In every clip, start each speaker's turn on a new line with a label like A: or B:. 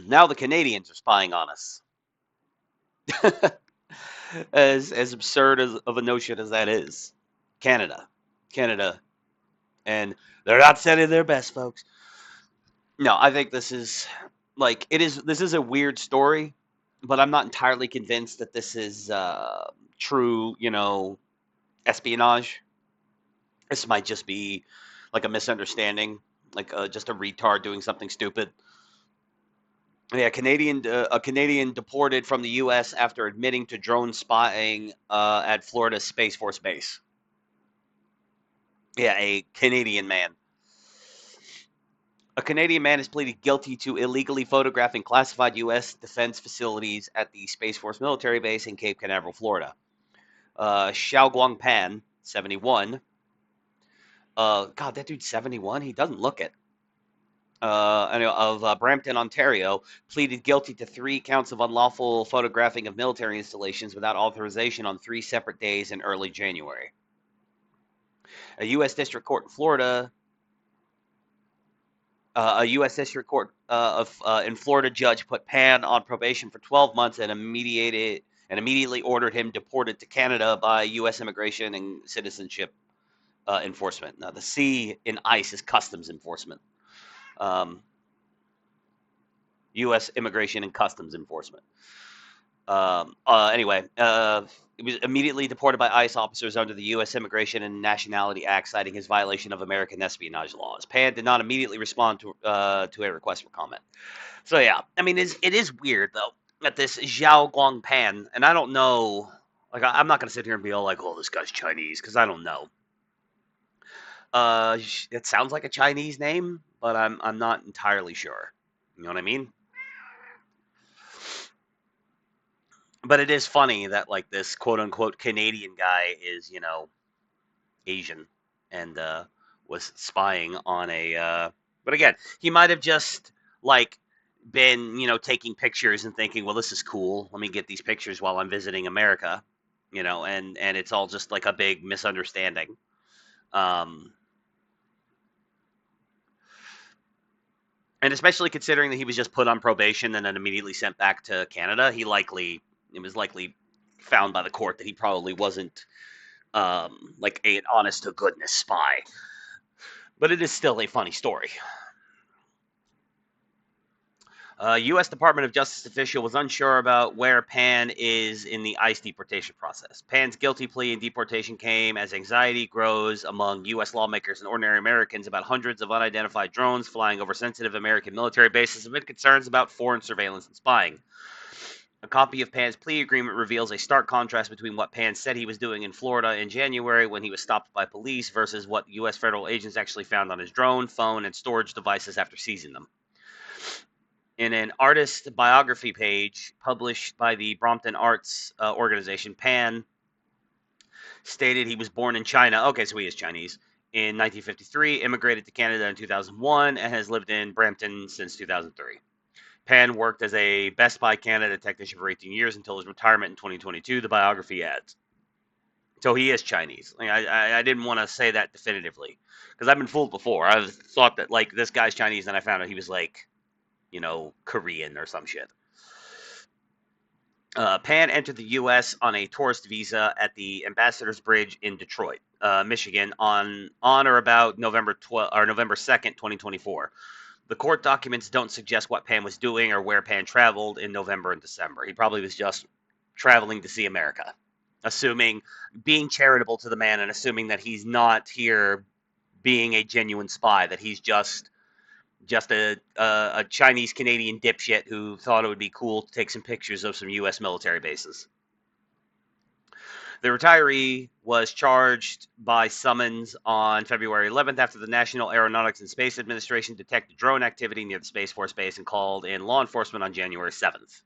A: Now the Canadians are spying on us. As absurd as of a notion as that is, Canada, Canada, and they're not sending their best, folks. No, I think this is like it is. This is a weird story, but I'm not entirely convinced that this is true. Espionage. This might just be like a misunderstanding, like just a retard doing something stupid. Yeah, a Canadian deported from the U.S. after admitting to drone spying at Florida Space Force Base. Yeah, a Canadian man. A Canadian man has pleaded guilty to illegally photographing classified U.S. defense facilities at the Space Force military base in Cape Canaveral, Florida. Xiao Guangpan, 71. God, that dude's 71. He doesn't look it. Of Brampton, Ontario, pleaded guilty to 3 counts of unlawful photographing of military installations without authorization on 3 separate days in early January. A U.S. District Court in Florida, a U.S. District Court in Florida judge put Pan on probation for 12 months and immediately ordered him deported to Canada by U.S. Immigration and Citizenship Enforcement. Now, the C in ICE is Customs Enforcement. U.S. Immigration and Customs Enforcement. Anyway, he was immediately deported by ICE officers under the U.S. Immigration and Nationality Act, citing his violation of American espionage laws. Pan did not immediately respond to a request for comment. So yeah, I mean, it is weird though that this Xiao Guangpan, and I don't know, like I'm not gonna sit here and be all like, oh, this guy's Chinese, because I don't know. It sounds like a Chinese name, but I'm not entirely sure. You know what I mean? But it is funny that like this quote unquote Canadian guy is Asian and was spying on a. But again, he might have just like been taking pictures and thinking, well, this is cool. Let me get these pictures while I'm visiting America, and it's all just like a big misunderstanding. Um, and especially considering that he was just put on probation and then immediately sent back to Canada, it was likely found by the court that he probably wasn't like an honest to goodness spy. But it is still a funny story. A U.S. Department of Justice official was unsure about where Pan is in the ICE deportation process. Pan's guilty plea and deportation came as anxiety grows among U.S. lawmakers and ordinary Americans about hundreds of unidentified drones flying over sensitive American military bases amid concerns about foreign surveillance and spying. A copy of Pan's plea agreement reveals a stark contrast between what Pan said he was doing in Florida in January when he was stopped by police versus what U.S. federal agents actually found on his drone, phone, and storage devices after seizing them. In an artist biography page published by the Brompton Arts organization, Pan stated he was born in China. Okay, so he is Chinese. In 1953, immigrated to Canada in 2001, and has lived in Brampton since 2003. Pan worked as a Best Buy Canada technician for 18 years until his retirement in 2022, the biography adds. So he is Chinese. Like, I didn't want to say that definitively because I've been fooled before. I've thought that like this guy's Chinese, and I found out he was like, Korean or some shit. Pan entered the U.S. on a tourist visa at the Ambassador's Bridge in Detroit, Michigan, on or about November 2nd, 2024. The court documents don't suggest what Pan was doing or where Pan traveled in November and December. He probably was just traveling to see America, being charitable to the man and assuming that he's not here being a genuine spy, that he's just a Chinese Canadian dipshit who thought it would be cool to take some pictures of some U.S. military bases. The retiree was charged by summons on February 11th after the National Aeronautics and Space Administration detected drone activity near the Space Force Base and called in law enforcement on January 7th.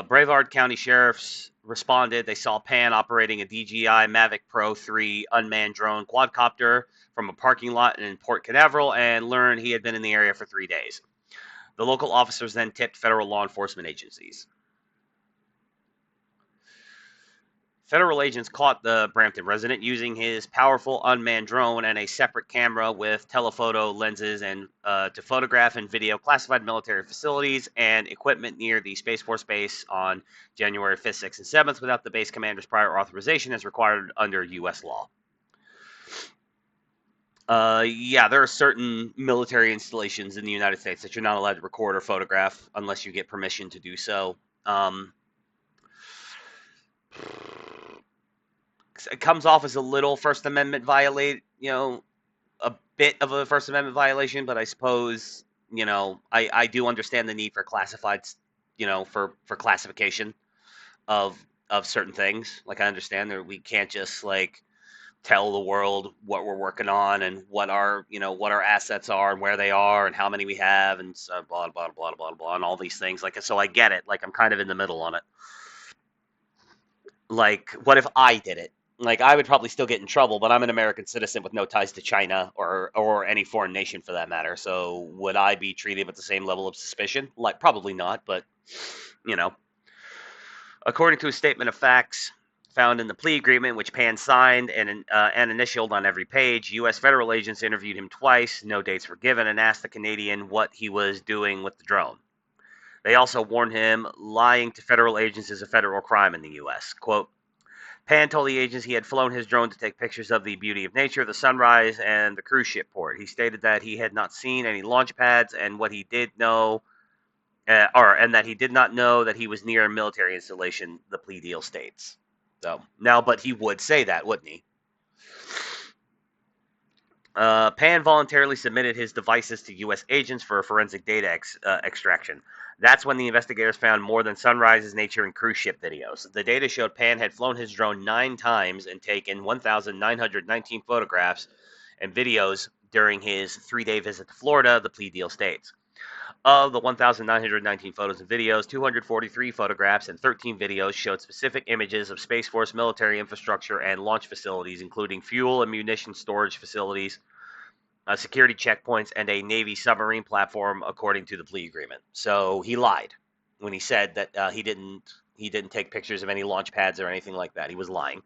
A: Brevard County sheriffs responded. They saw Pan operating a DJI Mavic Pro 3 unmanned drone quadcopter from a parking lot in Port Canaveral and learned he had been in the area for 3 days. The local officers then tipped federal law enforcement agencies. Federal agents caught the Brampton resident using his powerful unmanned drone and a separate camera with telephoto lenses and to photograph and video classified military facilities and equipment near the Space Force base on January 5th, 6th, and 7th without the base commander's prior authorization as required under U.S. law. Yeah, there are certain military installations in the United States that you're not allowed to record or photograph unless you get permission to do so. It comes off as a little First Amendment violate, a bit of a First Amendment violation, but I suppose, I do understand the need for classifieds, for classification of certain things. Like I understand that we can't just like tell the world what we're working on and what our assets are and where they are and how many we have and so blah blah blah blah blah and all these things. Like so I get it. Like I'm kind of in the middle on it. Like, what if I did it? Like, I would probably still get in trouble, but I'm an American citizen with no ties to China or any foreign nation for that matter. So, would I be treated with the same level of suspicion? Like, probably not. But, you know, according to a statement of facts found in the plea agreement, which Pan signed and initialed on every page, U.S. federal agents interviewed him twice. No dates were given, and asked the Canadian what he was doing with the drone. They also warned him lying to federal agents is a federal crime in the U.S. Quote, Pan told the agents he had flown his drone to take pictures of the beauty of nature, the sunrise, and the cruise ship port. He stated that he had not seen any launch pads and what he did know, and that he did not know that he was near a military installation, the plea deal states. So, now, but he would say that, wouldn't he? Pan voluntarily submitted his devices to U.S. agents for forensic data extraction. That's when the investigators found more than sunrises, nature, and cruise ship videos. The data showed Pan had flown his drone 9 times and taken 1,919 photographs and videos during his 3-day visit to Florida, the plea deal states. Of the 1,919 photos and videos, 243 photographs and 13 videos showed specific images of Space Force military infrastructure and launch facilities, including fuel and munition storage facilities, security checkpoints, and a Navy submarine platform, according to the plea agreement. So he lied when he said that he didn't take pictures of any launch pads or anything like that. He was lying.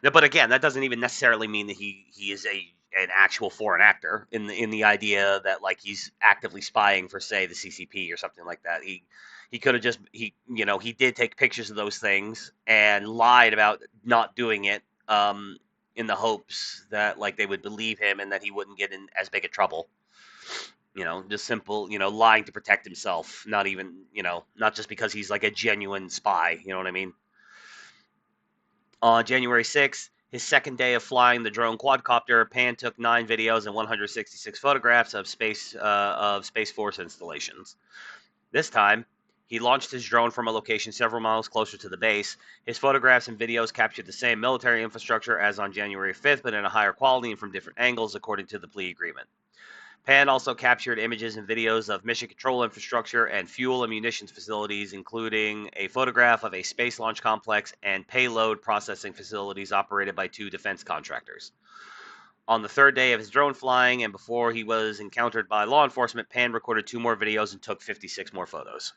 A: Now, but again, that doesn't even necessarily mean that he is an actual foreign actor in the idea that like he's actively spying for, say, the CCP or something like that. He could have just he did take pictures of those things and lied about not doing it in the hopes that like they would believe him and that he wouldn't get in as big a trouble. Just simple, lying to protect himself, not even, not just because he's like a genuine spy, you know what I mean? On January 6th, his second day of flying the drone quadcopter, Pan took 9 videos and 166 photographs of Space Force installations. This time, he launched his drone from a location several miles closer to the base. His photographs and videos captured the same military infrastructure as on January 5th, but in a higher quality and from different angles, according to the plea agreement. Pan also captured images and videos of mission control infrastructure and fuel and munitions facilities, including a photograph of a space launch complex and payload processing facilities operated by 2 defense contractors. On the 3rd day of his drone flying and before he was encountered by law enforcement, Pan recorded 2 more videos and took 56 more photos.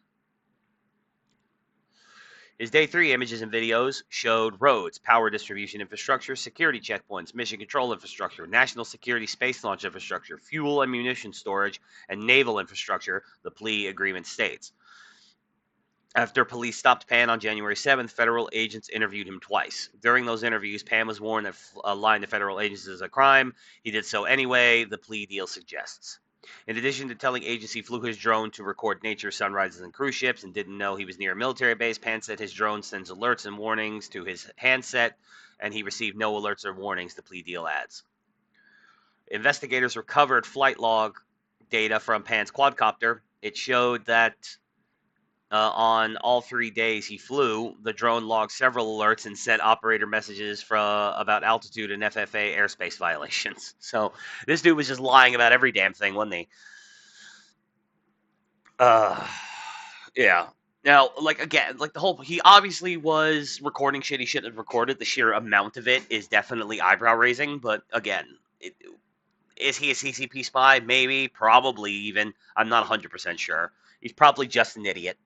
A: His day 3 images and videos showed roads, power distribution infrastructure, security checkpoints, mission control infrastructure, national security space launch infrastructure, fuel and munition storage, and naval infrastructure, the plea agreement states. After police stopped Pan on January 7th, federal agents interviewed him twice. During those interviews, Pan was warned that lying to federal agents is a crime. He did so anyway, the plea deal suggests. In addition to telling agents he flew his drone to record nature, sunrises, and cruise ships and didn't know he was near a military base, Pan said his drone sends alerts and warnings to his handset, and he received no alerts or warnings, the plea deal adds. Investigators recovered flight log data from Pan's quadcopter. It showed that on all 3 days he flew, the drone logged several alerts and sent operator messages about altitude and FFA airspace violations. So this dude was just lying about every damn thing, wasn't he? Yeah. Now, like, again, like he obviously was recording shit he shouldn't have recorded. The sheer amount of it is definitely eyebrow raising, but again, is he a CCP spy? Maybe, probably even. I'm not 100% sure. He's probably just an idiot.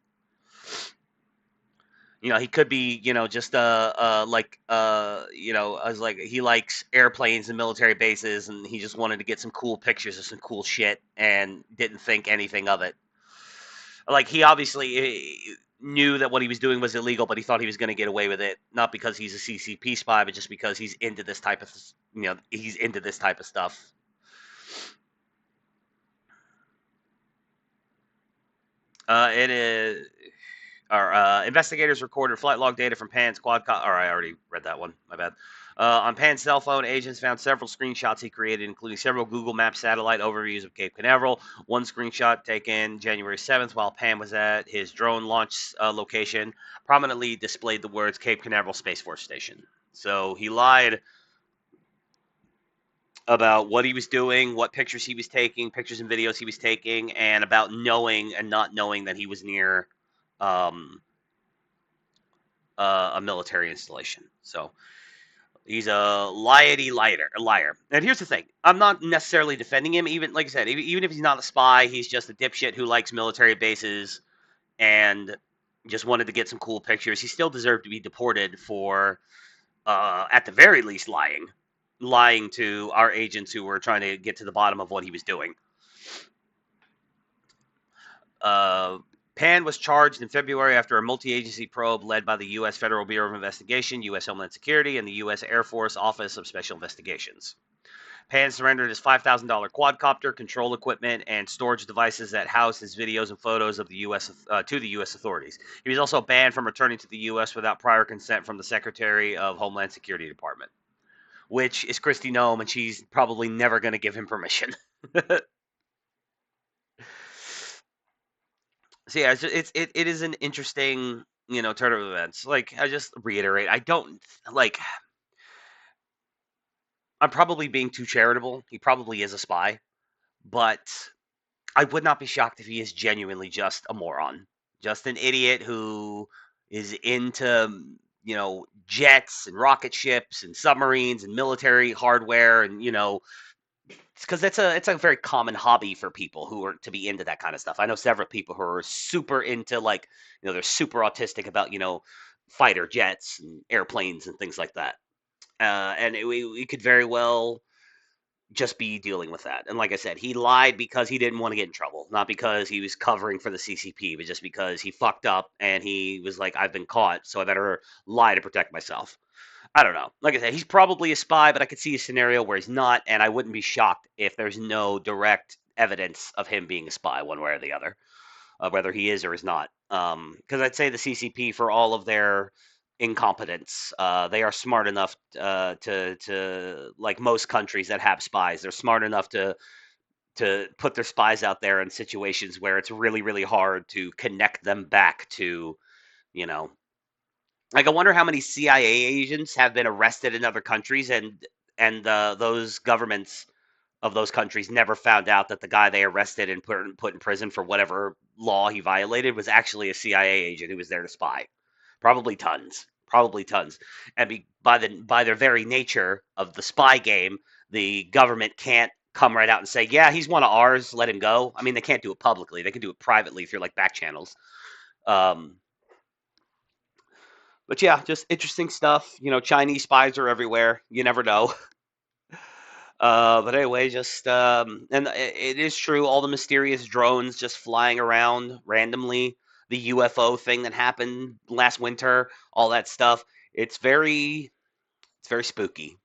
A: He could be, just I was like, he likes airplanes and military bases, and he just wanted to get some cool pictures of some cool shit, and didn't think anything of it. Like, he obviously knew that what he was doing was illegal, but he thought he was going to get away with it, not because he's a CCP spy, but just because he's into this type of, he's into this type of stuff. It is. Our investigators recorded flight log data from Pan's quadcopter. I already read that one. My bad. On Pan's cell phone, agents found several screenshots he created, including several Google Maps satellite overviews of Cape Canaveral. One screenshot taken January 7th while Pan was at his drone launch location prominently displayed the words Cape Canaveral Space Force Station. So he lied about what he was doing, what pictures he was taking, pictures and videos he was taking, and about knowing and not knowing that he was near um, a military installation. So he's a liar. And here's the thing: I'm not necessarily defending him. Even like I said, even if he's not a spy, he's just a dipshit who likes military bases and just wanted to get some cool pictures. He still deserved to be deported for, at the very least, lying to our agents who were trying to get to the bottom of what he was doing. Uh, Pan was charged in February after a multi-agency probe led by the U.S. Federal Bureau of Investigation, U.S. Homeland Security, and the U.S. Air Force Office of Special Investigations. Pan surrendered his $5,000 quadcopter, control equipment, and storage devices that housed his videos and photos of the U.S. To the U.S. authorities. He was also banned from returning to the U.S. without prior consent from the Secretary of Homeland Security Department, which is Kristi Noem, and she's probably never going to give him permission. So yeah, it is an interesting, turn of events. Like, I just reiterate, I don't like. I'm probably being too charitable. He probably is a spy, but I would not be shocked if he is genuinely just a moron, just an idiot who is into, jets and rocket ships and submarines and military hardware, and because it's a very common hobby for people who are to be into that kind of stuff. I know several people who are super into, like, they're super autistic about, fighter jets and airplanes and things like that. And we could very well just be dealing with that. And like I said, he lied because he didn't want to get in trouble, not because he was covering for the CCP, but just because he fucked up and he was like, I've been caught, so I better lie to protect myself. I don't know. Like I said, he's probably a spy, but I could see a scenario where he's not, and I wouldn't be shocked if there's no direct evidence of him being a spy, one way or the other, whether he is or is not. Because I'd say the CCP, for all of their incompetence, they are smart enough to, like most countries that have spies, they're smart enough to put their spies out there in situations where it's really, really hard to connect them back to, you know, like, I wonder how many CIA agents have been arrested in other countries, and those governments of those countries never found out that the guy they arrested and put in prison for whatever law he violated was actually a CIA agent who was there to spy. Probably tons. Probably tons. And by their very nature of the spy game, the government can't come right out and say, "Yeah, he's one of ours. Let him go." I mean, they can't do it publicly. They can do it privately through, like, back channels. Um, But yeah, just interesting stuff. Chinese spies are everywhere. You never know. But anyway, just and it is true. All the mysterious drones just flying around randomly. The UFO thing that happened last winter. All that stuff. It's very spooky.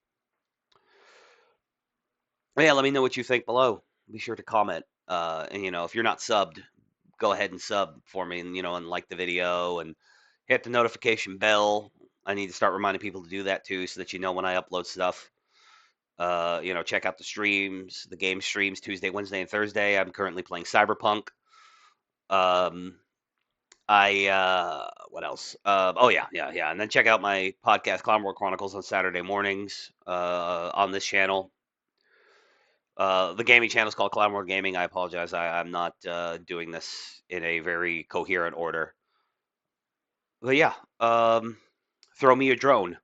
A: But yeah, let me know what you think below. Be sure to comment. And if you're not subbed, go ahead and sub for me, and like the video and hit the notification bell. I need to start reminding people to do that too, so that when I upload stuff. Check out the streams, the game streams Tuesday, Wednesday, and Thursday. I'm currently playing Cyberpunk. Um, what else? Oh yeah, and then check out my podcast, Clown War Chronicles, on Saturday mornings on this channel. The gaming channel is called Clown War Gaming. I apologize, I'm not doing this in a very coherent order. But yeah, throw me a drone.